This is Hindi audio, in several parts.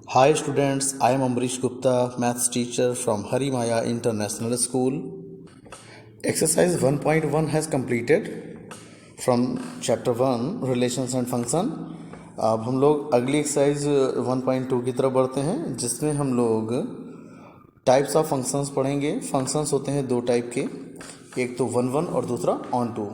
Hi students, I am Amrish Gupta, maths teacher from Hari Maya International School. Exercise 1.1 has completed from chapter 1 relations and function. अब हम लोग अगली एक्सरसाइज 1.2 की तरफ बढ़ते हैं जिसमें हम लोग टाइप्स ऑफ फंक्शंस पढ़ेंगे। फंक्शंस होते हैं दो टाइप के, एक तो वन वन और दूसरा ऑन टू।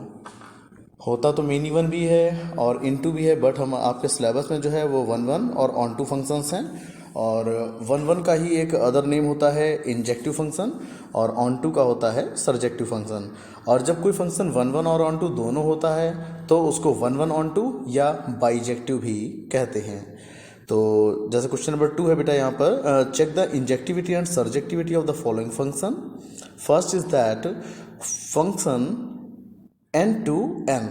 होता तो मेनी वन भी है और इन टू भी है, बट हम आपके सिलेबस में जो है वो वन वन और ऑन टू फंक्शंस हैं। और वन वन का ही एक अदर नेम होता है इंजेक्टिव फंक्शन और ऑन टू का होता है सरजेक्टिव फंक्शन। और जब कोई फंक्शन वन वन और ऑन टू दोनों होता है तो उसको वन वन ऑन टू या बाइजेक्टिव भी कहते हैं। तो जैसे क्वेश्चन नंबर 2 है बेटा, यहाँ पर check the injectivity and surjectivity of the following function. First is that function n to n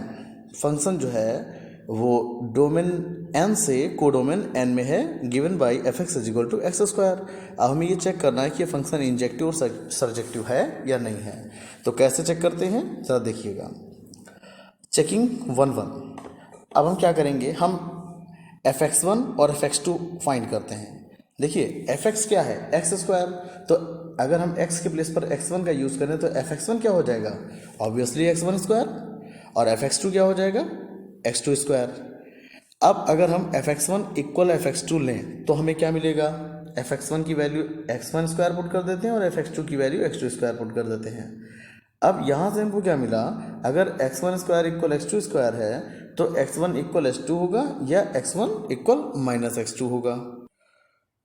function जो है वो डोमेन n से कोडोमेन n में है, given by F X equal to X square. अब हमें ये चेक करना है कि ये फंक्शन इंजेक्टिव और सरजेक्टिव है या नहीं है। तो कैसे चेक करते हैं ज़रा देखिएगा। Checking one one. अब हम क्या करेंगे, हम एफ एक्स वन और एफ एक्स टू फाइंड करते हैं। देखिए एफ एक्स क्या है, एक्स स्क्वायर। तो अगर हम x के प्लेस पर x1 का यूज़ करें तो एफ एक्स वन क्या हो जाएगा, ऑब्वियसली x1 स्क्वायर। और एफ एक्स टू क्या हो जाएगा, x2 स्क्वायर। अब अगर हम F x one equal F x two लें तो हमें क्या मिलेगा, एफ एक्स वन की वैल्यू x1 स्क्वायर पुट कर देते हैं और एफ एक्स टू की वैल्यू x2 स्क्वायर पुट कर देते हैं। अब यहाँ से हमको क्या मिला, अगर x1 square equal x2 square है तो x1 इक्वल x2 होगा या x1 इक्वल माइनस x2 होगा।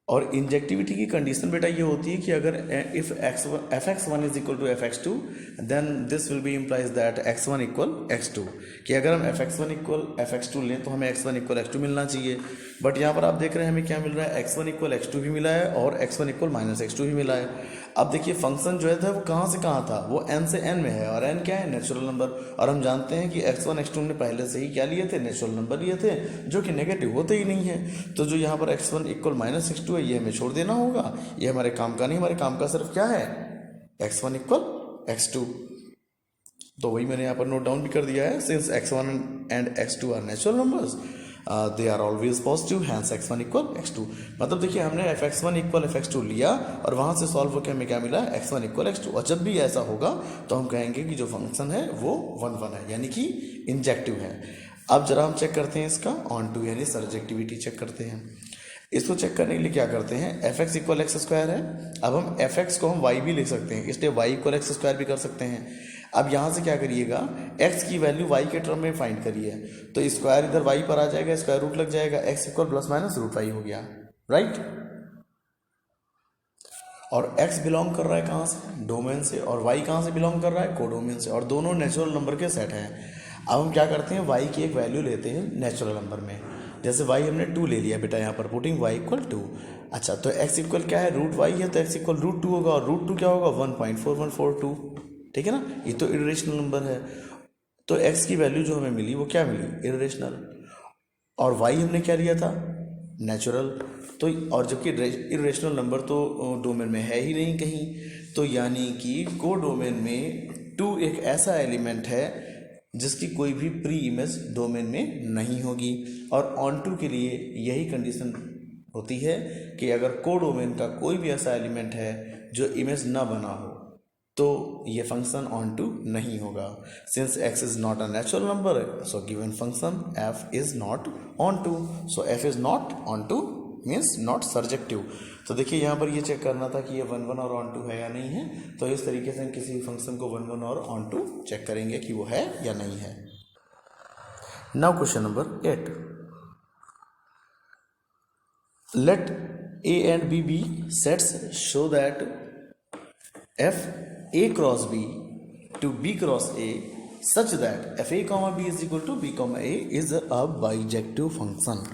और इंजेक्टिविटी की कंडीशन बेटा ये होती है कि अगर if f x one is equal to f x two then this will be implies that x one equal x two, कि अगर हम F x one equal F x two लें तो हमें x one equal x two मिलना चाहिए। बट यहाँ पर आप देख रहे हैं हमें क्या मिल रहा है, x one equal x two भी मिला है और x one equal minus x two भी मिला है। अब देखिए फंक्शन जो है था वो कहाँ से कहाँ था, वो n से n में है और n क्या है, नेचुरल नंबर। और हम जानते हैं कि x1 x2 ने पहले से ही क्या लिए थे, नेचुरल नंबर लिए थे जो कि नेगेटिव होते ही नहीं है। तो जो यहाँ पर x1 equal minus x to है ये हमें छोड़ देना होगा, ये हमारे काम का नहीं, हमारे काम का सिर्फ क्या है, x1 इक्वल x2। तो वही मैंने यहाँ पर नोट डाउन भी कर दिया है, since x1 and x2 are natural numbers they are always positive, hence x1 equal x2। मतलब देखिए हमने f x one equal F x two लिया और वहाँ से सॉल्व होकर हमें क्या मिला, x1 इक्वल x2। और जब भी ऐसा होगा तो हम कहेंगे कि जो फंक्शन है वो वन वन है, यानी कि इंजेक्टिव है। अब जरा हम चेक करते हैं इसका ऑन टू यानी सरजेक्टिविटी चेक करते हैं। इसको चेक करने के लिए क्या करते हैं, F x equal x square है। अब हम एफ एक्स को हम वाई भी लिख सकते हैं, इसलिए वाई इक्वल एक्स स्क्वायर भी कर सकते हैं। अब यहाँ से क्या करिएगा, x की वैल्यू y के टर्म में फाइंड करिए, तो स्क्वायर इधर y पर आ जाएगा, स्क्वायर रूट लग जाएगा, x equal plus minus root y हो गया, राइट। और x बिलोंग कर रहा है कहाँ से, डोमेन से, और y कहाँ से बिलोंग कर रहा है, कोडोमेन से, और दोनों नेचुरल नंबर के सेट हैं। अब हम क्या करते हैं, y की एक वैल्यू लेते हैं नेचुरल नंबर में। जैसे y हमने 2 ले लिया बेटा, यहाँ पर पुटिंग y इक्वल 2। अच्छा तो x इक्वल क्या है, रूट y है, तो x इक्वल रूट 2 होगा, और रूट 2 क्या होगा, 1.4142, ठीक है ना। ये तो इरेशनल नंबर है, तो x की वैल्यू जो हमें मिली वो क्या मिली, इरेशनल। और y हमने क्या लिया था, नेचुरल। तो और जबकि इरेशनल नंबर तो डोमेन में है ही नहीं कहीं, तो यानी कि को डोमेन में 2 एक ऐसा एलिमेंट है जिसकी कोई भी प्री इमेज डोमेन में नहीं होगी। और ऑन टू के लिए यही कंडीशन होती है कि अगर को डोमेन का कोई भी ऐसा एलिमेंट है जो इमेज ना बना हो तो ये फंक्शन ऑन टू नहीं होगा। Since x is not a natural number, so given function f is not onto, so f is not onto means not surjective. तो देखिए यहाँ पर ये चेक करना था कि ये वन वन और ऑन टू है या नहीं है, तो इस तरीके से हम किसी फंक्शन को वन वन और ऑन टू चेक करेंगे कि वो है या नहीं है। Now question number 8, let a and b be sets show that f a cross b to b cross a such that f a comma b is equal to b comma a is a bijective function।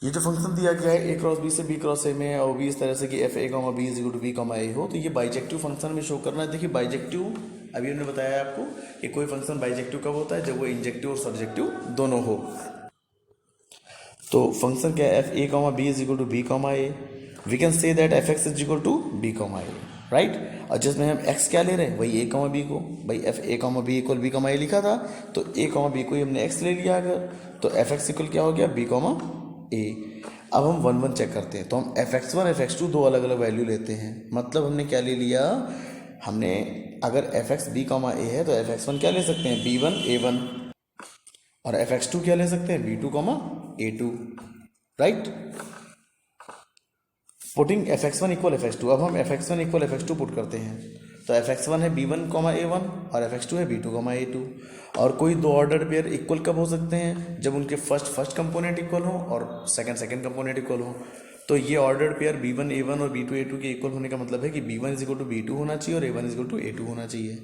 ये जो फंक्शन दिया गया है a क्रॉस b से b क्रॉस a में, और भी इस तरह से कि f a comma b is equal to b comma a हो, तो ये बाइजेक्टिव फंक्शन में शो करना है। देखिए बाइजेक्टिव अभी हमने बताया आपको कि कोई फंक्शन बाइजेक्टिव कब होता है, जब वो इंजेक्टिव और सबजेक्टिव दोनों हो। तो फंक्शन क्या है, f A comma b is equal to b comma a, we can say that f x is equal to b comma a, right. और जिसमें हम x क्या ले रहे हैं, वही a कॉमा बी को, भाई F A comma B equal B comma A लिखा था, तो a कॉमा बी को ही हमने x ले लिया अगर, तो एफ एक्स इक्वल क्या हो गया, बी कॉमा ए। अब हम वन वन चेक करते हैं। तो हम fx1 fx2 दो अलग अलग वैल्यू लेते हैं। मतलब हमने क्या ले लिया, हमने अगर fx b a है तो fx1 क्या ले सकते हैं, b1 a1, और fx2 क्या ले सकते हैं, b2 a2, right. Putting fx1 equal fx2, अब हम fx1 इक्वल fx2 पुट करते हैं। तो fx1 है b1 a1 और fx2 है b2 a2। और कोई दो ऑर्डर पेयर इक्वल कब हो सकते हैं, जब उनके फर्स्ट कंपोनेंट इक्वल हो और सेकंड कंपोनेंट इक्वल हो। तो ये ऑर्डर्ड पेयर b1 a1 और b2 a2 के इक्वल होने का मतलब है कि b1 is equal to b2 होना चाहिए और a1 is equal to a2 होना चाहिए।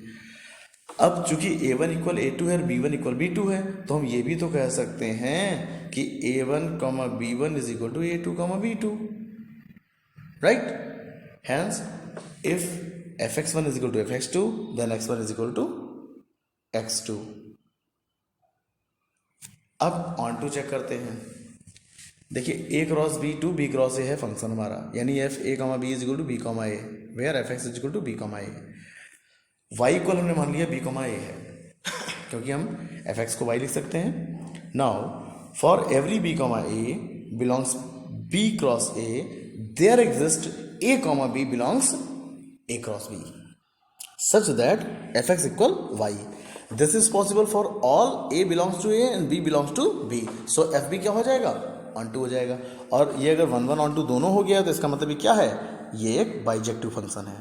अब चूंकि a1 इक्वल a2 है और b1 इक्वल b2 है, तो हम ये भी तो कह सकते हैं कि a1 b1 is equal to a2 b2, right? Hence, if fx1 is equal to fx2, then x1 is equal to x2. अब ऑन टू चेक करते हैं। देखिए a cross b cross a है फंक्शन हमारा, यानी f a b is equal to b a, where fx is equal to b a। y equal हमने मान लिया b a है, क्योंकि हम fx को y लिख सकते हैं। Now for every b a belongs b cross a, there exists a b belongs a cross b such that fx equal y. This is possible for all a belongs to a and b belongs to b. So fb क्या हो जाएगा, ऑन टू हो जाएगा। और ये अगर वन वन ऑन टू दोनों हो गया तो इसका मतलब ये क्या है, ये एक बाइजेक्टिव फंक्शन है।